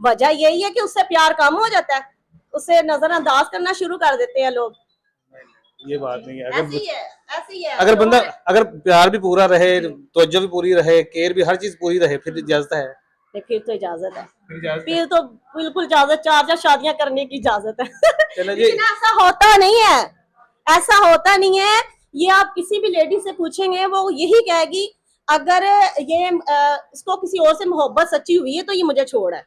वजह यही है कि उससे प्यार कम हो जाता है, उससे नजरअंदाज करना शुरू कर देते हैं लोग। ये बात नहीं है। ऐसी है, ऐसी है अगर बंदा, तो अगर प्यार भी पूरा रहे, तवज्जो भी पूरी रहे, केयर भी, हर चीज पूरी रहे, फिर इजाजत है। नहीं, फिर तो इजाजत है, फिर इजाजत है। फिर तो बिल्कुल इजाजत, 4 4 शादियां करने की इजाजत है। चलो जी। लेकिन ऐसा होता नहीं है, ऐसा होता नहीं है। ये आप किसी भी लेडी से पूछेंगे वो यही कहेगी, अगर ये इसको किसी और से मोहब्बत सच्ची हुई है तो ये मुझे छोड़ है,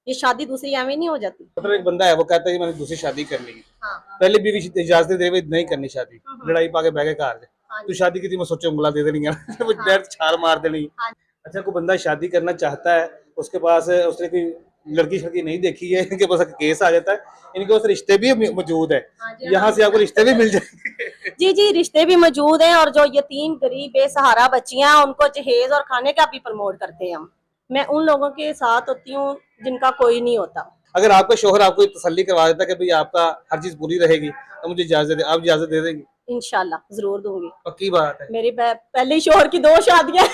ये शादी दूसरी एवं नहीं हो जाती। मतलब एक बंदा है वो कहता है कि मैंने दूसरी शादी करनी है, हाँ। पहले बीवी इजाजत दे हुए नहीं करनी शादी, लड़ाई पाके बह गए घर हाँ तू जी। शादी की थी, मैं सोचो उंगला दे देनी है वो हाँ। डर छाल मार देनी। हाँ। अच्छा, कोई बंदा शादी करना चाहता है, उसके पास उसने कोई लड़की शड़की नहीं देखी है, इनके पास केस आ जाता है, इनके पास रिश्ते भी मौजूद है, हाँ जी, यहाँ से आपको रिश्ते भी मिल जाएंगे। जी जी, रिश्ते भी मौजूद हैं, और जो यतीम गरीब बेसहारा बच्चियां हैं उनको जहेज और खाने का भी प्रमोट करते हैं हम। मैं उन लोगों के साथ होती हूँ जिनका कोई नहीं होता। अगर आपका शोहर आपको तसल्ली करवा देता है कि भाई आपका हर चीज पूरी रहेगी, तो मुझे इजाजत दे, आप इजाजत दे देंगे? इंशाल्लाह जरूर दूंगी। पक्की बात है। मेरी पहले ही शोहर की 2 शादियां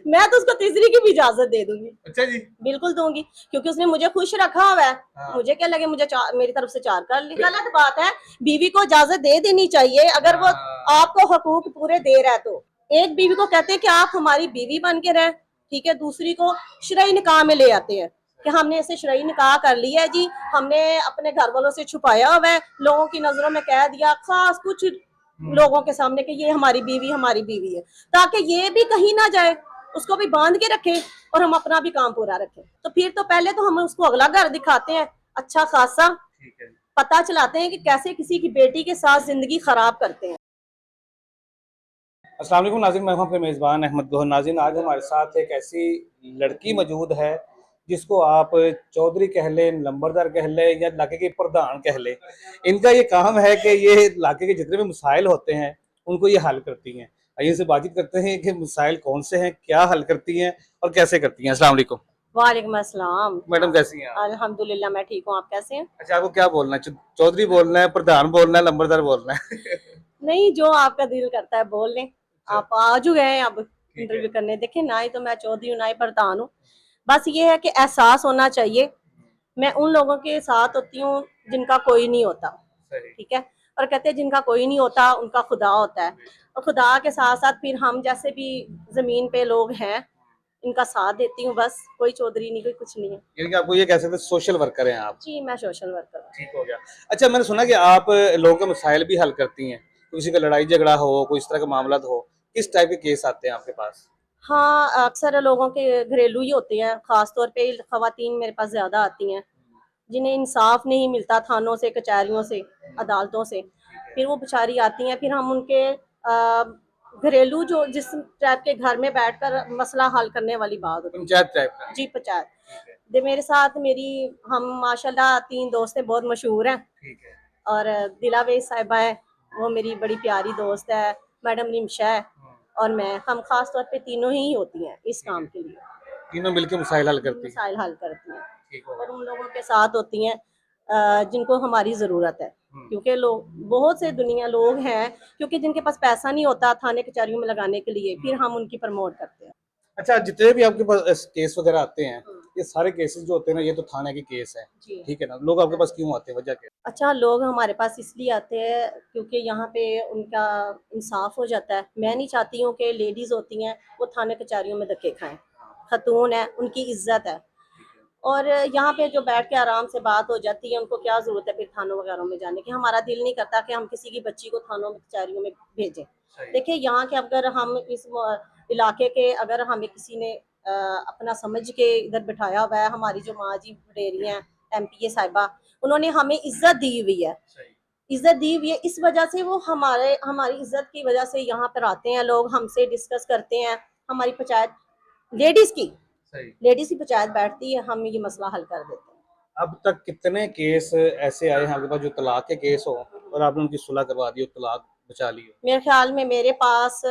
मैं तो उसको तीसरी की भी इजाजत दे दूंगी। अच्छा जी। बिल्कुल दूंगी, क्योंकि उसने मुझे खुश रखा हुआ है। हाँ। मुझे क्या लगे, मुझे मेरी तरफ से 4 कर ली, गलत बात है। बीवी को इजाजत दे देनी चाहिए अगर वो आपको हकूक पूरे दे रहा है तो। एक बीवी को कहते हैं कि आप हमारी बीवी बन के रहे, ठीक है, दूसरी को शरई निकाह में ले आते हैं कि हमने ऐसे शरई निकाह कर लिया है जी, हमने अपने घर वालों से छुपाया हुआ है, लोगों की नजरों में कह दिया खास कुछ लोगों के सामने कि ये हमारी बीवी है, ताकि ये भी कहीं ना जाए, उसको भी बांध के रखे और हम अपना भी काम पूरा रखें। तो फिर तो पहले तो हम उसको अगला घर दिखाते हैं अच्छा खासा, पता चलाते हैं कि कैसे किसी की बेटी के साथ जिंदगी खराब करते हैं। अस्सलाम वालेकुम नाज़रीन, मैं हूं अपने मेज़बान अहमद गोहर। नाज़रीन, आज हमारे साथ एक ऐसी लड़की मौजूद है जिसको आप चौधरी कह लें, नंबरदार कह लें, या इलाके के प्रधान कह लें। इनका ये काम है कि ये इलाके के जितने भी मसाइल होते हैं उनको ये हल करती हैं। आइए इनसे बातचीत करते हैं कि मसाइल कौन से हैं, क्या हल करती हैं और कैसे करती हैं। अस्सलाम वालेकुम। वालेकुम अस्सलाम। मैडम कैसी हैं आप? अल्हम्दुलिल्लाह मैं ठीक हूँ, आप कैसे हैं? अच्छा, आपको क्या बोलना है? चौधरी बोलना है, प्रधान बोलना है, नंबरदार बोलना है? नहीं, जो आपका दिल करता है बोल लें। आप आ जो गए अब ठीक है। इंटरव्यू करने, देखिए ना ही तो मैं चौधरी हूँ ना ही प्रधान हूँ, बस ये है कि एहसास होना चाहिए। मैं उन लोगों के साथ होती हूँ जिनका कोई नहीं होता, सही। ठीक है, और कहते हैं जिनका कोई नहीं होता उनका खुदा होता है, और खुदा के साथ साथ फिर हम जैसे भी जमीन पे लोग हैं इनका साथ देती हूँ, बस कोई चौधरी नहीं, कोई कुछ नहीं है। यानी कि आपको ये कह सकते हैं सोशल वर्कर हैं आप? जी, मैं सोशल वर्कर हूँ। ठीक हो गया। अच्छा, मैंने सुना कि आप लोगों के मसाइल भी हल करती हैं, किसी का लड़ाई झगड़ा हो, कोई इस तरह का मामला हो, किस टाइप के केस आते हैं आपके पास? हाँ, अक्सर लोगों के घरेलू ही होते हैं, खास तौर पे खवातीन मेरे पास ज्यादा आती हैं जिन्हें इंसाफ नहीं मिलता थानों से, कचहरियों से, अदालतों से, फिर वो बेचारी आती हैं, फिर हम उनके घरेलू जो जिस टाइप के घर में बैठकर मसला हल करने वाली बात होती है। पंचायत टाइप का? जी, पंचायत। दे मेरे साथ मेरी, हम माशाल्लाह 3 दोस्तें बहुत मशहूर हैं, ठीक है। और दिलावेज साहिबा है, वो मेरी बड़ी प्यारी दोस्त है, मैडम रिमशा है, और मैं, हम खास तौर पे तीनों ही होती हैं इस काम के लिए, तीनों मिलकर मसाइल हल करती हैं। मसाइल हल करती हैं, ठीक हो और गया। उन लोगों के साथ होती हैं जिनको हमारी ज़रूरत है, क्योंकि लोग, बहुत से दुनिया लोग हैं क्योंकि जिनके पास पैसा नहीं होता थाने कचहरियों में लगाने के लिए, फिर हम उनकी प्रमोट करते हैं। अच्छा, जितने भी आपके पास केस वगैरह आते हैं, ये सारे केसेस जो होते हैं ना, ये तो थाने के केस है, जी। ठीक है ना? लोग आपके पास क्यों आते हैं, वजह क्या है? अच्छा, लोग हमारे पास इसलिए आते हैं क्योंकि यहाँ पे उनका इंसाफ हो जाता है। मैं नहीं चाहती हूँ कि लेडीज होती हैं वो थाने कचहरियों में धक्के खाएं, खतून है, उनकी इज्जत है, और यहाँ पे जो बैठ के आराम से बात हो जाती है, उनको क्या जरूरत है फिर थानों वगैरह में जाने की। हमारा दिल नहीं करता कि हम किसी की बच्ची को थानों में कचहरियों में भेजें। देखिए, यहाँ के अगर हम इस इलाके के, अगर हमें किसी ने अपना समझ के इधर बिठाया हुआ है, हमारी जो माँ जी वडेरी हैं, एमपीए साहिबा, उन्होंने हमें इज्जत दी हुई है, इज्जत दी हुई है, इस वजह से वो हमारी इज्जत की वजह से यहाँ पर आते हैं लोग, हमसे डिस्कस करते हैं, हमारी पंचायत लेडीज की, लेडीज की पंचायत बैठती है, हम ये मसला हल कर देते हैं। अब तक कितने केस ऐसे आए हैं आपके पास जो तलाक के केस हो और आपने उनकी सुलह करवा दी हो, तलाक बचा ली हो? मेरे ख्याल में मेरे पास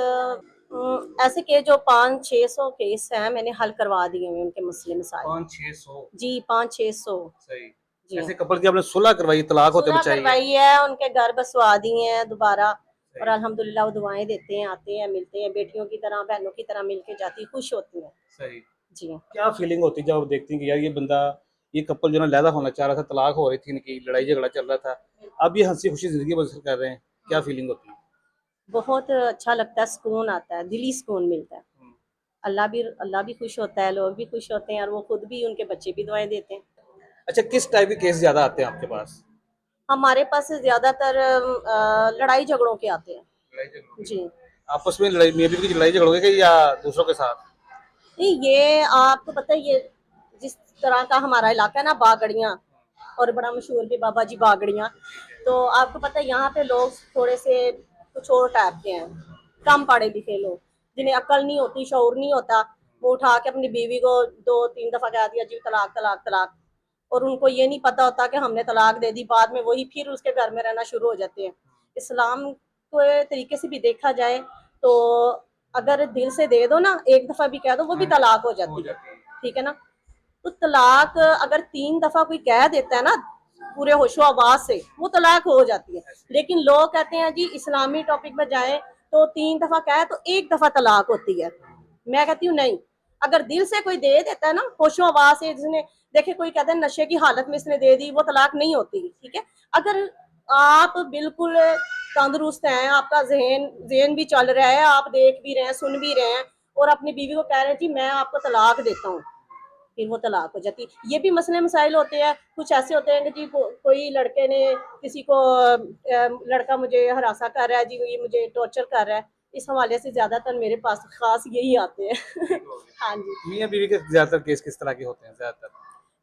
ऐसे केस जो 500-600 केस हैं, मैंने हल करवा दिए हैं उनके मसले मसाइल। 500-600? जी, 500-600। सही। जी, ऐसे कपल की आपने सुलह करवाई, तलाक होते सुलह बचाई है? करवाई है, उनके घर बसवा दिए हैं दोबारा, और अल्हम्दुलिल्लाह वो दुआएं देते हैं, आते हैं, मिलते हैं, बेटियों की तरह, बहनों की तरह मिलके जाती, खुश होती हैं। सही। जी। क्या फीलिंग होती है जब आप देखती हैं कि यार ये बंदा, ये कपल जो ना अलहदा होना चाह रहा था, तलाक हो रही थी इनकी, लड़ाई झगड़ा चल रहा था, अब ये हंसी खुशी जिंदगी बसर कर रहे हैं, क्या फीलिंग होती है? बहुत अच्छा लगता है, सुकून आता है, दिली सुकून मिलता है। अल्लाह भी खुश होता है, लोग भी खुश होते हैं, और वो खुद भी, उनके बच्चे भी दुआएं देते हैं। अच्छा, किस टाइप के केस ज्यादा आते हैं आपके पास? हमारे पास ज्यादातर लड़ाई झगड़ों के आते हैं। लड़ाई झगड़ों जी। आपस में लड़ाई, मे भी की लड़ाई झगड़ोगे कि या दूसरों के साथ? नहीं, ये आपको पता है, ये जिस तरह का हमारा इलाका है ना, बागड़ियाँ, और बड़ा मशहूर भी बाबा जी बागड़ियाँ, तो आपको पता है यहाँ पे लोग थोड़े से कुछ और टाइप के हैं, कम पढ़े लिखे लोग, जिन्हें अक्ल नहीं होती, शऊर नहीं होता। वो उठा के अपनी बीवी को 2-3 दफा कह दिया जी तलाक तलाक तलाक, और उनको ये नहीं पता होता कि हमने तलाक दे दी, बाद में वही फिर उसके घर में रहना शुरू हो जाते हैं। इस्लाम के तरीके से भी देखा जाए तो अगर दिल से दे दो ना, एक दफा भी कह दो, वो भी तलाक हो जाती है। ठीक है ना? तो तलाक अगर 3 दफा कोई कह देता है ना पूरे होशो आवाज से, वो तलाक हो जाती है। लेकिन लोग कहते हैं जी इस्लामी टॉपिक में जाए तो 3 दफा कहे तो 1 दफा तलाक होती है। मैं कहती हूँ नहीं, अगर दिल से कोई दे देता है ना होशो आवाज से, जिसने देखे कोई कहते हैं नशे की हालत में इसने दे दी, वो तलाक नहीं होती। ठीक है? अगर आप बिल्कुल तंदुरुस्त हैं, आपका जहन भी चल रहा है, आप देख भी रहे हैं, सुन भी रहे हैं, और अपनी बीवी को कह रहे हैं जी मैं आपको तलाक देता हूँ, फिर वो तलाक हो जाती है। ये भी मसले मसाइल होते हैं। कुछ ऐसे होते हैं कि जी कोई लड़के ने किसी को लड़का मुझे हरासा कर रहा है जी, ये मुझे टॉर्चर कर रहा है, इस हवाले से ज्यादातर मेरे पास खास यही आते हैं। हाँ जी। मियाँ बीवी के ज्यादातर केस किस तरह के होते हैं ज्यादातर?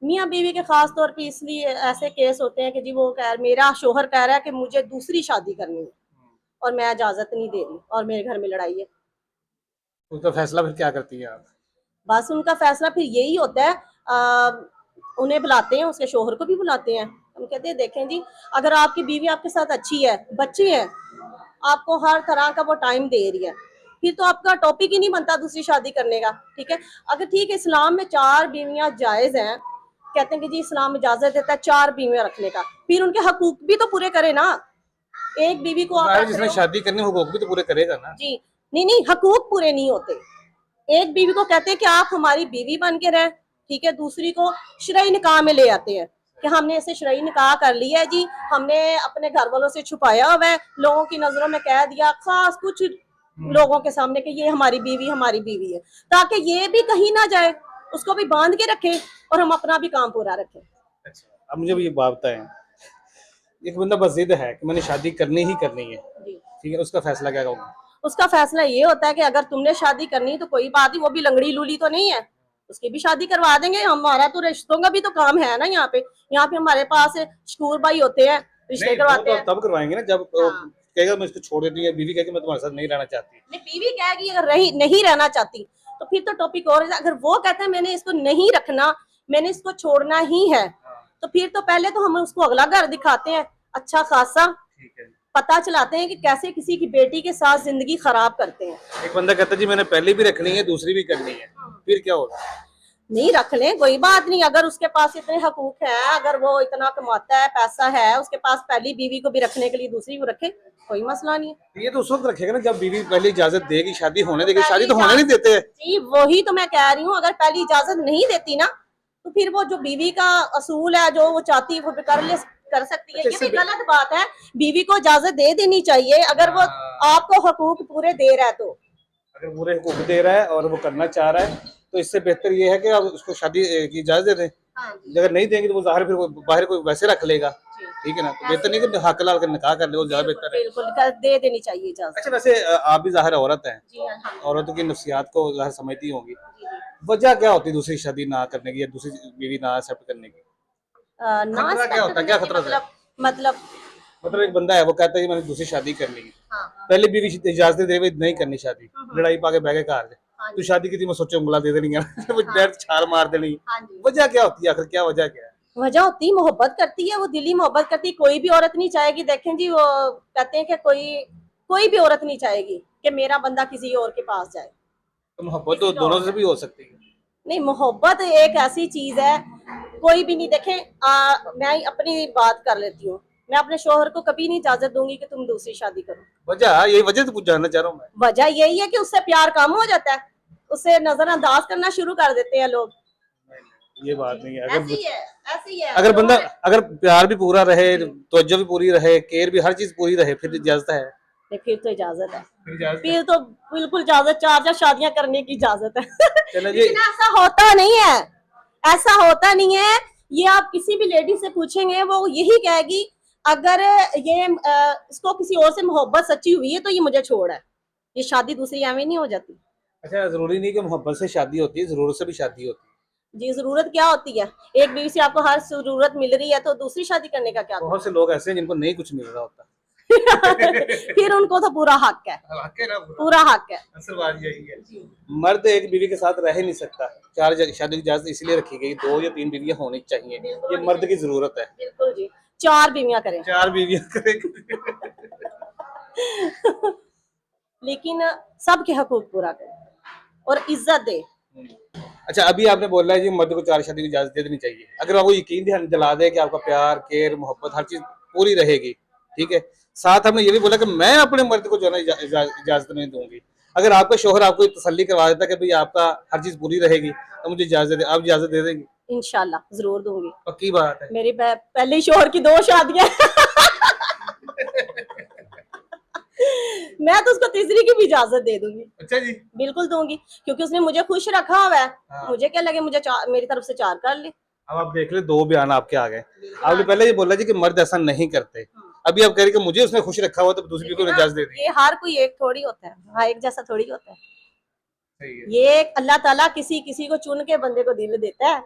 मियाँ बीवी के खास तौर पे इसलिए ऐसे केस होते हैं कि जी वो मेरा शोहर कह रहा है कि मुझे दूसरी शादी करनी है, और मैं इजाजत नहीं दे रही, और मेरे घर में लड़ाई है। उसका फैसला फिर क्या करती है आप? बस उनका फैसला फिर यही होता है, उन्हें बुलाते हैं, उसके शोहर को भी बुलाते हैं। हम कहते हैं देखें जी, अगर आपकी बीवी आपके साथ अच्छी है, बच्चे हैं, आपको हर तरह का वो टाइम दे रही है, फिर तो आपका टॉपिक ही नहीं बनता दूसरी शादी करने का। ठीक है? अगर ठीक है, इस्लाम में 4 बीवियां जायज हैं, कहते हैं कि जी इस्लाम इजाजत देता है 4 बीवियां रखने का, फिर उनके हकूक भी तो पूरे करे ना। एक बीवी को आप जिसने शादी करनी हो वो भी तो पूरे करेगा ना। जी, नहीं नहीं, हकूक पूरे नहीं होते। एक बीवी को कहते हैं कि आप हमारी बीवी बन के रहें, ठीक है? दूसरी को शरई निकाह में ले आते हैं कि हमने इसे शरई निकाह कर लिया है जी, हमने अपने घर वालों से छुपाया हुआ है, लोगों की नजरों में कह दिया खास कुछ लोगों के सामने कि ये हमारी बीवी है, ताकि ये भी कहीं ना जाए, उसको भी बांध के रखें और हम अपना भी काम पूरा रखें। अच्छा, अब मुझे भी ये बात बताएं, एक बंदा बस जिद है कि मैंने शादी करनी ही करनी है, जी। ठीक है, उसका फैसला क्या होगा? उसका फैसला ये होता है कि अगर तुमने शादी करनी तो कोई बात नहीं, वो भी लंगड़ी लूली तो नहीं है, उसकी भी शादी करवा देंगे। हमारा तो रिश्तों का भी तो काम है ना यहाँ पे। यहाँ पे हमारे पास शकूर भाई होते हैं, रिश्ते करवाते हैं। तब करवाएंगे ना जब हाँ। कहेगा मैं इसको छोड़ देती हूँ, बीवी कहेगी मैं तुम्हारे साथ नहीं रहना चाहती। नहीं, बीवी कहेगी अगर नहीं रहना चाहती तो फिर तो टॉपिक और है। अगर वो कहता है मैंने इसको नहीं रखना, मैंने इसको छोड़ना ही है, तो फिर तो पहले तो हम उसको अगला घर दिखाते हैं, अच्छा खासा ठीक है, पता चलाते हैं कि कैसे किसी की बेटी के साथ जिंदगी खराब करते हैं। एक बंदा कहता है जी मैंने पहली भी रखनी है दूसरी भी करनी है, फिर क्या होगा? नहीं रख लें, कोई बात नहीं। अगर उसके पास इतने हकूक हैं, अगर वो इतना कमाता है, पैसा है उसके पास, पहली बीवी को भी रखने के लिए दूसरी को रखे, कोई मसला नहीं है। ये तो उस वक्त रखेगा ना जब बीवी पहले इजाजत देगी, शादी होने देगी। शादी तो होने नहीं देते। जी वही तो मैं कह रही हूँ, अगर पहली इजाजत नहीं देती ना तो फिर वो जो बीवी का असूल है, जो वो चाहती है वो कर सकती है। ये भी गलत बात है, बीवी को इजाजत दे देनी चाहिए अगर वो आपको हकूक पूरे दे रहा है तो। अगर पूरे हुकूक दे रहा है और वो करना चाह रहा है तो इससे बेहतर ये है कि आप उसको शादी की इजाजत दे दें। हाँ, अगर नहीं देंगे तो वो जाहिर फिर बाहर कोई वैसे रख लेगा। ठीक है ना? तो बेहतर नहीं कि हक लाल के निकाह कर ले, वो ज्यादा बेहतर है। बिल्कुल दे देनी चाहिए इजाजत। अच्छा, वैसे आप भी जाहिर औरत हैं, जी हाँ। औरतों की नफ्सियात को जाहिर समझती होंगी, वजह क्या होती है दूसरी शादी ना करने की या दूसरी बीवी ना एक्सेप्ट करने की? खतरा क्या होता है? क्या खतरा होता है? मतलब एक बंदा है वो कहता है कि मैंने दूसरी शादी करनी है, पहले बीवी इजाजत दे नहीं करनी शादी, लड़ाई पा के बह के घर तू शादी की थी, मैं सोचो उंगला दे देनी है, डायरेक्ट छाल मार देनी। वजह क्या होती है आखिर? क्या वजह क्या है? वजह होती है मोहब्बत करती है, वो दिली मोहब्बत करती है। कोई भी औरत नहीं चाहेगी, देखें जी वो कहते हैं कि कोई भी औरत नहीं चाहेगी कि मेरा बंदा किसी और के पास जाए। तो मोहब्बत तो दोनों से भी हो सकती है। नहीं, मोहब्बत एक ऐसी चीज है, कोई भी नहीं। देखें मैं अपनी बात कर लेती हूँ, मैं अपने शोहर को कभी नहीं इजाजत दूंगी कि तुम दूसरी शादी करो। वजह यही वजह तो कुछ जानना चाह रहा हूँ मैं। वजह यही है कि उससे प्यार कम हो जाता है। उसे नजरअंदाज करना शुरू कर देते हैं लोग। ये बात नहीं है। ऐसी ही है, ऐसी ही है। अगर बंदा, शोहर अगर प्यार भी पूरा रहे, तवज्जो भी पूरी रहे, केयर भी, हर चीज पूरी रहे, फिर इजाजत है। नहीं, फिर तो इजाजत है, फिर इजाजत है। फिर तो बिल्कुल इजाजत, 4 4 शादियां करने की इजाजत है। चलो जी। लेकिन ऐसा होता नहीं है, ऐसा होता नहीं है। ये आप किसी भी लेडी से पूछेंगे, वो यही कहेगी अगर ये इसको किसी और से मोहब्बत सच्ची हुई है तो ये मुझे छोड़ है, ये शादी दूसरी एवं नहीं हो जाती। अच्छा, जरूरी नहीं कि मोहब्बत से शादी होती है, जरूरत से भी शादी होती जी, जरूरत क्या होती है? एक बीवी से आपको हर जरूरत मिल रही है तो दूसरी शादी करने का क्या है। बहुत से लोग ऐसे हैं जिनको नहीं कुछ मिल रहा होता। फिर उनको तो पूरा हक है, पूरा हक है। असल बात यही है। मर्द एक बीवी के साथ रह ही नहीं सकता। 4 शादी की इजाजत इसलिए रखी गई, 2 या 3 बीवियां होनी चाहिए, ये मर्द की जरूरत है। बिल्कुल जी, 4 बीवियां करें। 4 बीवियां करें। लेकिन सबके हकूक पूरा करें और इज्जत दे। अच्छा, अभी आपने बोला है कि मर्द को 4 शादी की इजाजत दे देनी चाहिए। अगर आपको यकीन दिला दे कि आपका प्यार, केयर, मोहब्बत हर चीज पूरी रहेगी, ठीक है, साथ हमने ये भी बोला कि मैं अपने मर्द को जो है ना इजाजत नहीं दूंगी। अगर आपका शोहर आपको तसल्ली करवा देता कि भाई आपका हर चीज पूरी रहेगी तो मुझे इजाजत दे, आप इजाजत दे देंगे? इंशाल्लाह जरूर दूंगी, पक्की बात है। मेरी पहले शोहर की 2 शादियां मैं तो उसको तीसरी की भी इजाजत दे दूंगी। अच्छा जी। बिल्कुल दूंगी, क्योंकि उसने मुझे खुश रखा हुआ है। हाँ। मुझे क्या लगे, मुझे मेरी तरफ से 4 कर ले। अब आप देख ले, 2 बयान आपके आ गए। आपने पहले ये बोला जी कि मर्द ऐसा नहीं करते, अभी आप कह रहे कि मुझे उसने खुश रखा हुआ तो दूसरी को इजाजत दे दी। ये हर कोई एक थोड़ी होता है, हाँ, एक जैसा थोड़ी होता है। सही है। ये अल्लाह ताला किसी किसी को चुन के बंदे को दिल देता है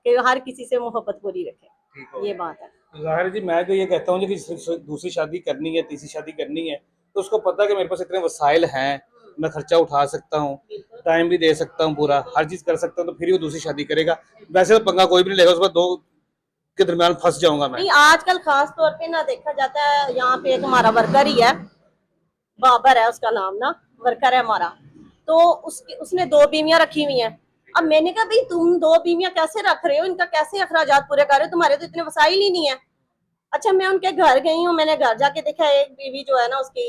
कि हर किसी से मोहब्बत पूरी रखे, ये बात है। जाहिर है जी, मैं तो ये कहता हूँ कि दूसरी शादी करनी है, तीसरी शादी करनी है तो उसको पता है कि मेरे पास इतने वसाइल हैं, मैं खर्चा उठा सकता हूँ, टाइम भी दे सकता हूँ, पूरा हर चीज कर सकता हूँ, तो फिर ही वो दूसरी शादी करेगा। वैसे तो पंगा कोई भी नहीं लेगा, उसके बाद 2 के दरमियान फंस जाऊंगा मैं। नहीं, आजकल खास तौर पे ना देखा जाता है, यहाँ पे एक हमारा वर्कर ही है, बाबर है उसका नाम ना, वर्कर है हमारा, तो उसने 2 बीवियां रखी हुई हैं। अब मैंने कहा भाई तुम 2 बीवियां कैसे रख रहे हो, इनका कैसे अखराजात पूरे कर रहे हो, तुम्हारे तो इतने वसाइल ही नहीं है। अच्छा, मैं उनके घर गई हूँ, मैंने घर जाके देखा एक बीवी जो है ना उसकी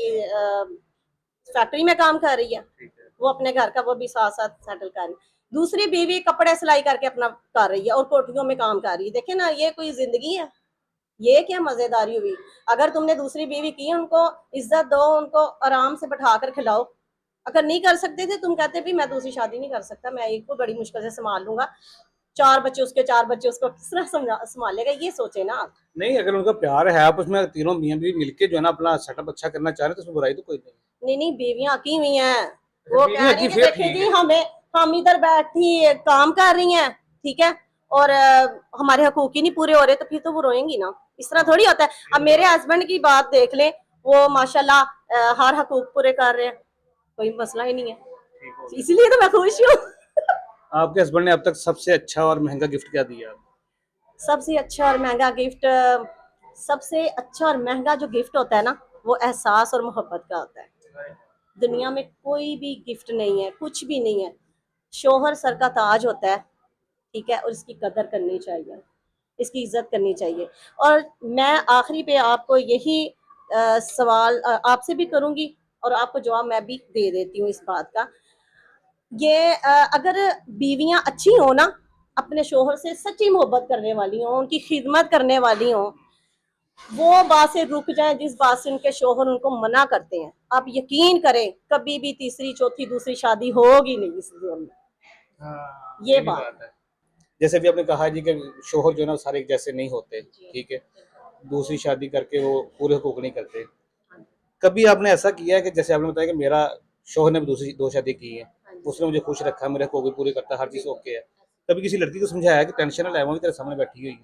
फैक्ट्री में काम कर रही है, वो अपने घर का वो भी साथ साथ सेटल कर रही है। दूसरी बीवी कपड़े सिलाई करके अपना कर रही है और कोठियों में काम कर रही है। देखे ना, ये कोई जिंदगी है? ये क्या मजेदारी हुई? अगर तुमने दूसरी बीवी की, उनको इज्जत दो, उनको आराम से बैठा कर खिलाओ। अगर नहीं कर सकते थे, तुम कहते भी मैं दूसरी शादी नहीं कर सकता, मैं एक को बड़ी मुश्किल से संभाल लूंगा, 4 बच्चे उसके, 4 बच्चे उसको, किस तरह संभालेगा? ये सोचे ना आप। नहीं, अगर उनका प्यार है, आप उसमें तीनों मियां बीवी मिलके जो है ना अपना सेटअप अच्छा करना चाह रहे हैं तो उसमें बुराई तो कोई नहीं। नहीं नहीं, बीवियां की हुई हैं, वो कह रही फिर देखें जी, हम इधर बैठी काम कर रही हैं, ठीक है, और हमारे हकूक ही नहीं पूरे हो रहे, तो फिर तो वो रोएंगी ना। इस तरह थोड़ी होता है। अब मेरे हस्बैंड की बात देख लें, वो माशाल्लाह हर हकूक पूरे कर रहे हैं, कोई मसला ही नहीं है, इसलिए तो मैं खुश हूँ। आपके हस्बैंड ने अब तक सबसे अच्छा और महंगा गिफ्ट क्या दिया? सबसे अच्छा और महंगा गिफ्ट, सबसे अच्छा और महंगा जो गिफ्ट होता है ना, वो एहसास और मोहब्बत का होता है। दुनिया में कोई भी गिफ्ट नहीं है, कुछ भी नहीं है। शोहर सर का ताज होता है, ठीक है, और इसकी कदर करनी चाहिए, इसकी इज्जत करनी चाहिए। और मैं आखिरी पे आपको यही सवाल आपसे भी करूंगी और आपको जवाब मैं भी दे देती हूँ इस बात का। ये अगर बीवियां अच्छी हो ना, अपने शोहर से सच्ची मोहब्बत करने वाली हो, उनकी खिदमत करने वाली हो, वो बात से रुक जाए जिस बात से उनके शोहर उनको मना करते हैं, आप यकीन करें कभी भी तीसरी, चौथी, दूसरी शादी होगी नहीं इस जीवन में। ये बात है। जैसे भी आपने कहा जी कि शोहर जो है ना सारे एक जैसे नहीं होते, ठीक है, दूसरी शादी करके वो पूरे हकूक नहीं करते। कभी आपने ऐसा किया है कि जैसे आपने बताया कि मेरा शोहर ने भी दूसरी 2 शादी की है, उसने मुझे खुश रखा, मेरे हकूक भी पूरे करता, हर चीज ओके है, कभी किसी लड़की को समझाया कि टेंशन ना ले, वो भी तेरे सामने बैठी हुई है,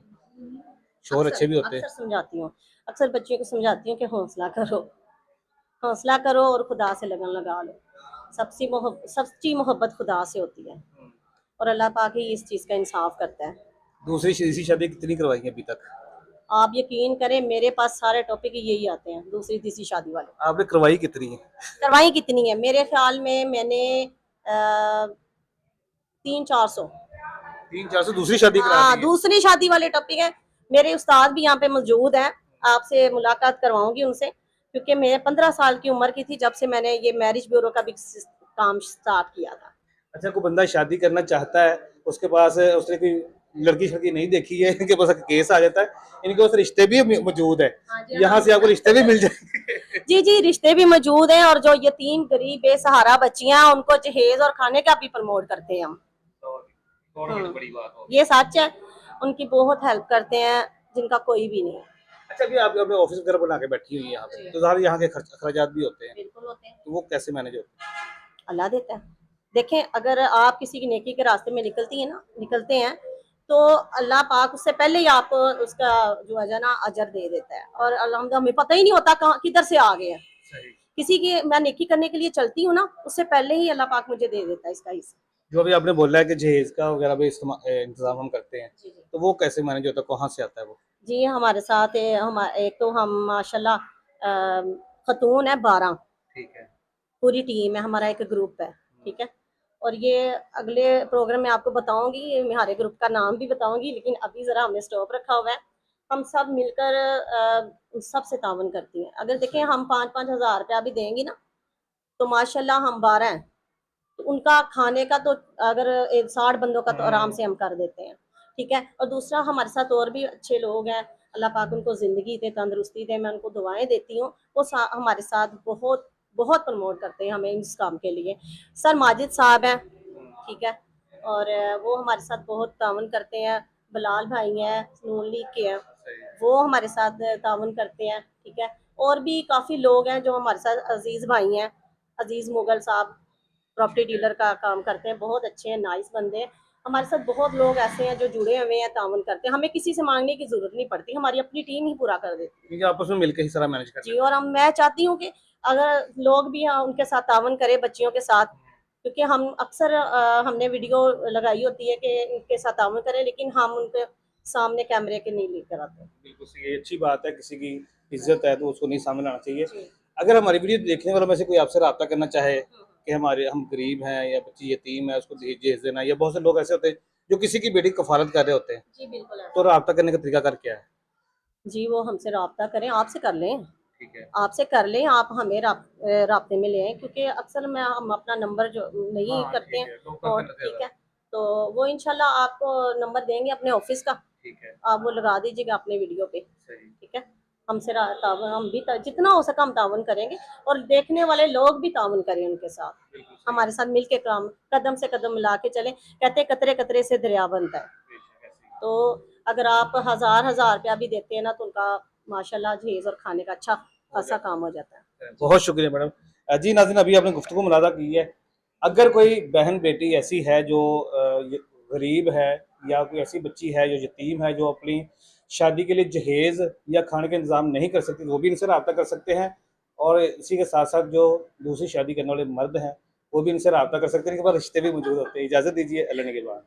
शोहर अच्छे भी होते हैं? अक्सर समझाती हूँ, अक्सर बच्चियों को समझाती हूँ कि हौसला करो, हौसला करो और खुदा से लगन लगा लो। सच्ची मोहब्बत खुदा से होती है और अल्लाह पाक ही इस चीज़ का इंसाफ करता है। दूसरी तीसरी शादी कितनी करवाई है अभी तक? आप यकीन करें, मेरे पास सारे टॉपिक यही आते हैं, दूसरी तीसरी शादी वाले। आपने करवाई कितनी है? करवाई कितनी है? मेरे ख्याल में मैंने 300-400। 300-400 दूसरी शादी करा हाँ, दी है? दूसरी शादी वाले टॉपिक है। मेरे उस्ताद भी यहाँ पे मौजूद हैं, आपसे मुलाकात करवाऊंगी उनसे, क्योंकि मैं 15 साल की उम्र की थी जब से मैंने ये मैरिज ब्यूरो का भी काम स्टार्ट किया था। अच्छा, कोई बंदा शादी करना चाहता है, उसके पास उसने कोई लड़की शड़की नहीं देखी है, इनके पास केस आ जाता है, इनके पास रिश्ते भी मौजूद है, हाँ जी, यहाँ से आपको रिश्ते भी मिल जाएंगे। जी जी, रिश्ते भी मौजूद हैं, और जो यतीम गरीब बेसहारा बच्चियां हैं उनको जहेज और खाने का भी प्रमोट करते हैं हम। बड़ी बात हो। ये सच है, उनकी बहुत हेल्प करते हैं जिनका कोई भी नहीं है। अच्छा, अभी आप अपने ऑफिस वगैरह बना के बैठी हुई है यहाँ पे, तो ज़ाहिर यहाँ के अखराजात भी होते हैं, बिल्कुल होते हैं, तो वो कैसे मैनेज होते हैं? अल्लाह देता है। देखें, अगर आप किसी की नेकी के रास्ते में निकलते हैं, तो अल्लाह पाक उससे पहले ही आप उसका जो है ना अजर दे देता है, और अल्हम्दुलिल्लाह हमें पता ही नहीं होता कहाँ किधर से आ गए हैं। किसी की मैं नेकी करने के लिए चलती हूँ ना, उससे पहले ही अल्लाह पाक मुझे दे देता है इसका हिस्सा। जो अभी आपने बोला है कि जहेज का वगैरह भी इंतजाम हम करते हैं, जी जी तो वो कैसे मैनेज होता है, कहाँ से आता है वो? जी, हमारे साथ हम एक तो हम माशाल्लाह खतून है 12, ठीक है। पूरी टीम है, हमारा एक ग्रुप है, ठीक है। और ये अगले प्रोग्राम में आपको बताऊंगी, हमारे ग्रुप का नाम भी बताऊंगी, लेकिन अभी ज़रा हमने स्टॉप रखा हुआ है। हम सब मिलकर सबसे तावन करती हैं। अगर देखें हम 5-5 हज़ार रुपया भी देंगी ना, तो माशाल्लाह हम 12 हैं, तो उनका खाने का तो अगर 60 बंदों का तो आराम से हम कर देते हैं, ठीक है। और दूसरा, हमारे साथ और भी अच्छे लोग हैं, अल्लाह पाक उनको ज़िंदगी दे, तंदुरुस्ती दे, मैं उनको दुआएं देती हूँ। वो हमारे साथ बहुत बहुत प्रमोट करते हैं हमें इस काम के लिए। सर माजिद साहब हैं, ठीक है, और वो हमारे साथ बहुत तावन करते हैं। बिलाल भाई हैं, नून लीग के हैं, वो हमारे साथ तावन करते हैं, ठीक है। और भी काफ़ी लोग हैं जो हमारे साथ, अजीज़ भाई हैं, अजीज़ मुगल साहब प्रॉपर्टी डीलर का काम करते हैं, बहुत अच्छे हैं, नाइस बंदे हैं। हमारे साथ बहुत लोग ऐसे हैं जो जुड़े हुए हैं, ताउन करते हैं, हमें किसी से मांगने की जरूरत नहीं पड़ती, हमारी अपनी टीम ही पूरा कर देती है। क्योंकि आपस में मिलकर ही सारा मैनेज कर जी, और मैं चाहती हूँ कि अगर लोग भी उनके साथ ताउन करें, बच्चियों के साथ, क्योंकि हम अक्सर हमने वीडियो लगाई होती है कि इनके साथ ताउन करें, लेकिन हम उनके सामने कैमरे के नहीं लेकर आते। बिल्कुल सही है, अच्छी बात है, किसी की इज्जत है तो उसको नहीं सामने लाना चाहिए। जी। अगर हमारी वीडियो देखने वालों में से कोई आपसे रब्ता करना चाहे कि हम गरीब हैं या बच्ची यतीम है, उसको दहेज देना, या बहुत से लोग ऐसे होते हैं जो किसी की बेटी की कफालत कर रहे होते हैं, जी बिल्कुल है। तो रब्ता करने का तरीका कर क्या है? जी, वो हमसे रब्ता करें, आपसे कर लें, ठीक है। आपसे कर लें, आप हमें राब्ते में ले आएँ, क्योंकि अक्सर हम अपना नंबर जो नहीं हाँ, करते ठीक हैं, है, लोग और करते रहते हैं ठीक ज़्यादा। है, तो वो इंशाल्लाह आपको नंबर देंगे अपने ऑफिस का, ठीक है, आप वो लगा दीजिएगा अपने वीडियो पे, सही। ठीक है। हमसे तावन, हम भी जितना हो सका हम तावन करेंगे, और देखने वाले लोग भी तावन करें उनके साथ, बिल्कुल सही। हमारे साथ मिल के काम, कदम से कदम मिला के चले। कहते कतरे कतरे से दरिया बनता है, बेशक ऐसे ही। तो अगर आप हज़ार हज़ार रुपया भी देते हैं ना, तो उनका माशाल्लाह जहेज़ और खाने का अच्छा खासा काम हो जाता है। बहुत शुक्रिया मैडम। जी नाज़रीन, अभी आपने गुफ्तगू मुलादा की है। अगर कोई बहन बेटी ऐसी है जो गरीब है, या कोई ऐसी बच्ची है जो यतीम है, जो अपनी शादी के लिए जहेज़ या खाने का इंतज़ाम नहीं कर सकती, तो वो भी इनसे रब्ता कर सकते हैं। और इसी के साथ साथ जो दूसरी शादी करने वाले मर्द हैं, वो भी इनसे रब्ता कर सकते हैं, इनके पास रिश्ते भी मौजूद होते हैं। इजाज़त दीजिए, अल्लाह ने के बाद।